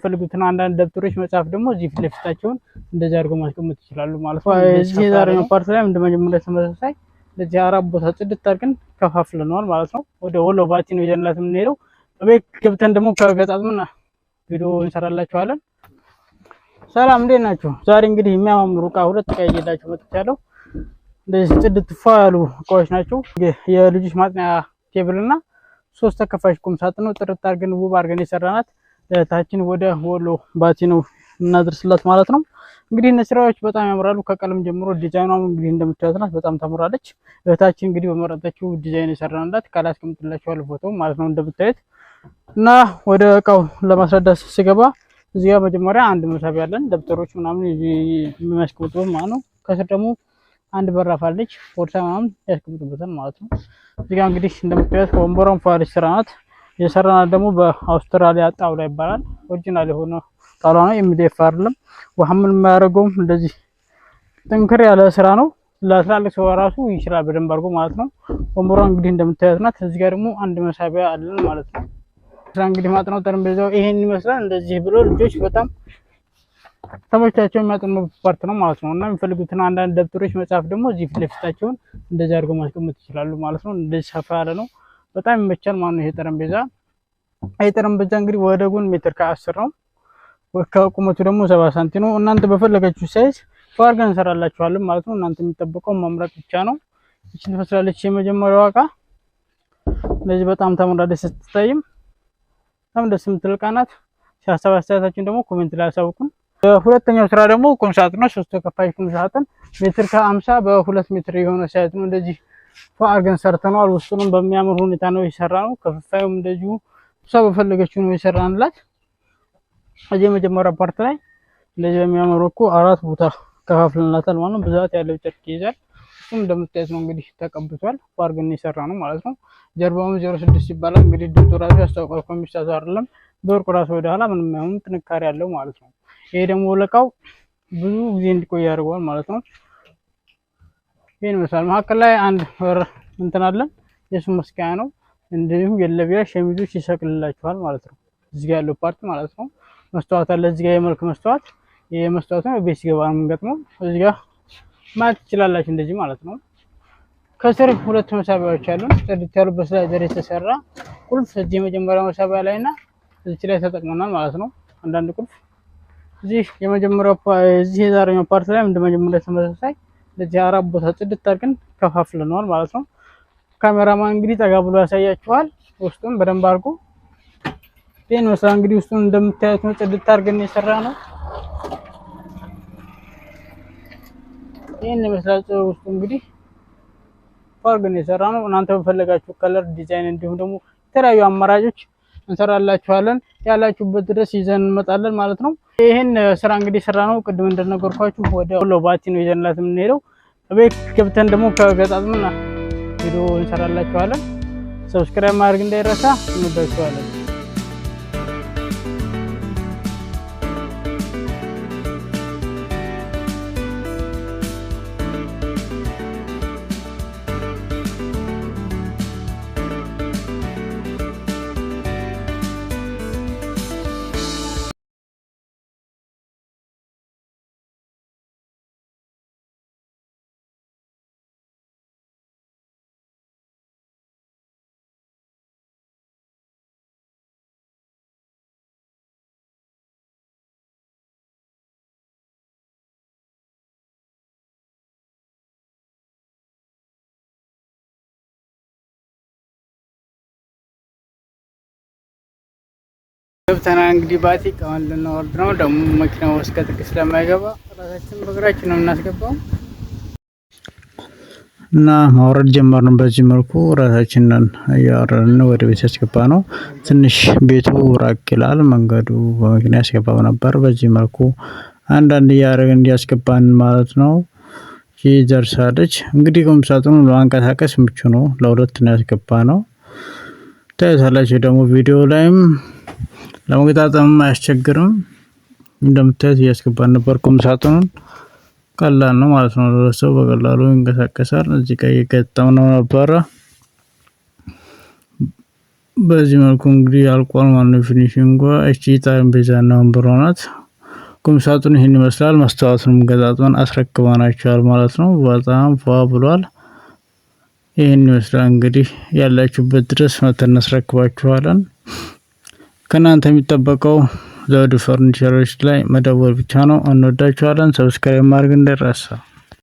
ፈልጉትና አንዳንድ ደብተሮች መጽሐፍ ደግሞ እዚህ ፊት ለፊታቸውን እንደዚህ አድርገው ማስቀመጥ ይችላሉ ማለት ነው። እዚህ የዛሬው ፓርት ላይ እንደመጀመሪያ ተመሳሳይ ለዚህ አራት ቦታ ጽድት አድርገን ከፋፍለናል ማለት ነው። ወደ ወሎ ባቲ ነው ይዘንላት የምንሄደው። በቤት ገብተን ደግሞ ከገጣጥምና ቪዲዮ እንሰራላችኋለን። ሰላም እንዴት ናችሁ? ዛሬ እንግዲህ የሚያማምሩ እቃ ሁለት እቃ ይዤላችሁ መጥቻለሁ። እንደዚህ ጽድት ፏ ያሉ እቃዎች ናቸው። የልጆች ማጥኛ ቴብልና ሶስት ተከፋሽ ቁም ሳጥን ነው። ጥርት አድርገን ውብ አድርገን የሰራናት እህታችን ወደ ወሎ ባቲ ነው እናድርስላት ማለት ነው። እንግዲህ እነዚህ ስራዎች በጣም ያምራሉ። ከቀለም ጀምሮ ዲዛይኗም እንግዲህ እንደምታዩት ናት፣ በጣም ታምራለች። እህታችን እንግዲህ በመረጠችው ዲዛይን የሰራናላት ካላ አስቀምጥላችኋለሁ ፎቶ ማለት ነው እንደምታዩት። እና ወደ እቃው ለማስረዳት ሲገባ እዚህ ጋር መጀመሪያ አንድ መሳቢያ አለን፣ ደብተሮች ምናምን የሚያስቀምጡበት ማለት ነው። ከስር ደግሞ አንድ በራፍ አለች፣ ቦርሳ ምናምን ያስቀምጡበታል ማለት ነው። እዚህ ጋር እንግዲህ እንደምታዩት ወንበሯን ፋሪስ ስራ ናት። የሰራናት ደግሞ በአውስትራሊያ ጣውላ ይባላል። ኦሪጂናል የሆነ ጣውላ ነው፣ የሚደፋ አይደለም። ውሃም የማያደርገውም እንደዚህ ጥንክር ያለ ስራ ነው። ለትላልቅ ሰው ራሱ ይችላል በደንብ አድርጎ ማለት ነው። ወንበሯ እንግዲህ እንደምታዩት ናት። እዚህ ጋር ደግሞ አንድ መሳቢያ አለን ማለት ነው። ስራ እንግዲህ ማጥናው ጠረጴዛው ይሄን ይመስላል። እንደዚህ ብሎ ልጆች በጣም ተመቻቸው የሚያጠኑበት ፓርት ነው ማለት ነው። እና የሚፈልጉትን አንዳንድ ደብተሮች መጽሐፍ ደግሞ እዚህ ፊት ለፊታቸውን እንደዚህ አድርገው ማስቀመጥ ይችላሉ ማለት ነው። እንደዚህ ሰፋ ያለ ነው፣ በጣም ይመቻል ማለት ነው። ይሄ ጠረጴዛ እንግዲህ ወደ ጎን ሜትር ከ10 ነው፣ ከቁመቱ ደግሞ 70 ሳንቲ ነው። እናንተ በፈለጋችሁ ሳይዝ አድርገን እንሰራላችኋለን ማለት ነው። እናንተ የሚጠበቀው መምረጥ ብቻ ነው። እቺን ትመስላለች የመጀመሪያዋ እቃ። እንደዚህ በጣም ታምራለች ስትታይም፣ በጣም ደስ የምትል እቃ ናት። ሀሳብ አስተያየታችሁን ደግሞ ኮሜንት ላይ አሳውቁን። ሁለተኛው ስራ ደግሞ ቁም ሳጥን ነው። ሶስት ተከፋይ ቁም ሳጥን ሜትር ከ50 በ2 ሜትር የሆነ ሳይዝ ነው። እንደዚህ አድርገን ሰርተነዋል። ውስጡንም በሚያምር ሁኔታ ነው የሰራነው። ከፍፋዩም እንደዚሁ እሷ በፈለገችው ነው የሰራንላት። እዚህ የመጀመሪያ ፓርት ላይ እንደዚህ በሚያምር እኮ አራት ቦታ ከፋፍለናታል ማለት ነው። ብዛት ያለው ጨርቅ ይይዛል። እሱም እንደምታዩት ነው እንግዲህ ተቀብቷል። አድርገን የሰራነው ማለት ነው። ጀርባውም 06 ይባላል። እንግዲህ ድምፁ ራሱ ያስታውቃል። ኮሚስታስ አይደለም በወርቁ ራሱ ወደ ኋላ ምንም አይሆንም፣ ጥንካሬ ያለው ማለት ነው። ይሄ ደግሞ ለቃው ብዙ ጊዜ እንዲቆይ ያደርገዋል ማለት ነው። ይሄን ይመስላል። መሀከል ላይ አንድ እንትን አለን፣ የሱ መስቀያ ነው። እንደዚሁም የለቢያ ሸሚዞች ይሰቅልላችኋል ማለት ነው። እዚህ ጋር ያለው ፓርት ማለት ነው። መስተዋት አለ እዚህ ጋር የመልክ መስተዋት። ይሄ መስተዋት ነው፣ ቤት ሲገባ ነው የምንገጥመው። እዚህ ጋር ማየት ትችላላችሁ እንደዚህ ማለት ነው። ከስር ሁለት መሳቢያዎች አሉን፣ ጽድት ያሉ በስላይደር የተሰራ ቁልፍ እዚህ የመጀመሪያው መሳቢያ ላይና እዚህ ላይ ተጠቅመናል ማለት ነው። አንዳንድ ቁልፍ እዚህ የዛሬኛው ፓርት ላይ እንደመጀመሪያ ተመሳሳይ ለዚህ አራት ቦታ ጽድት አድርገን ከፋፍለናል ማለት ነው። ካሜራማን እንግዲህ ጠጋ ብሎ ያሳያችኋል ውስጡን በደንብ አድርጎ። ይሄን መሰላ እንግዲህ ውስጡን እንደምታዩት ነው፣ ጽድት አድርገን የሰራ ነው። ይሄን ይመስላል ውስጡ እንግዲህ አድርገን የሰራ ነው። እናንተ በፈለጋችሁ ከለር ዲዛይን፣ እንዲሁም ደግሞ የተለያዩ አማራጮች እንሰራላችኋለን። ያላችሁበት ድረስ ይዘን እንመጣለን ማለት ነው። ይሄን ስራ እንግዲህ ሰራ ነው ቅድም እንደነገርኳችሁ ወደ ወሎ ባቲ ነው ይዘንላት የምንሄደው። ቤት ገብተን ደግሞ ከገጣጥምና ቪዲዮ እንሰራላችኋለን። ሰብስክራይብ ማድረግ እንዳይረሳ። እንወዳችኋለን። ገብተና እንግዲህ ባቲ እቃውን ልናወርድ ነው። ደግሞ መኪናው እስከ ጥግ ስለማይገባ ራሳችን በእግራችን ነው የምናስገባው እና ማውረድ ጀመርን። በዚህ መልኩ ራሳችንን እያወረድን ወደ ቤት ያስገባ ነው። ትንሽ ቤቱ ራቅ ይላል፣ መንገዱ በመኪና ያስገባው ነበር። በዚህ መልኩ አንዳንድ እያደረግን እንዲያስገባን ማለት ነው። ይህ ደርሳለች። እንግዲህ ቁም ሳጥኑ ለማንቀሳቀስ ምቹ ነው። ለሁለት ነው ያስገባ ነው። ታያላችሁ ደግሞ ቪዲዮ ላይም ለመገጣጠም አያስቸግርም። እንደምታዩት እያስገባን ነበር። ቁም ሳጥኑን ቀላል ነው ማለት ነው። ለሰው በቀላሉ ይንቀሳቀሳል። እዚህ ጋር እየገጠምነው ነበረ። በዚህ መልኩ እንግዲህ አልቋል ማለት ነው። ፊኒሺንጓ እቺ ጠረጴዛና ወንበሯ ናት። ቁም ሳጥኑ ይሄን ይመስላል። መስታወቱንም ገጣጥመን አስረክበናቸዋል ማለት ነው። በጣም ፏ ብሏል። ይሄን ይመስላል እንግዲህ ያላችሁበት ድረስ መተን እናስረክባችኋለን። ከናንተ የሚጠበቀው ዘውዱ ፈርኒቸሮች ላይ መደወል ብቻ ነው። እንወዳችኋለን። ሰብስክራይብ ማድረግ እንዳይረሳ።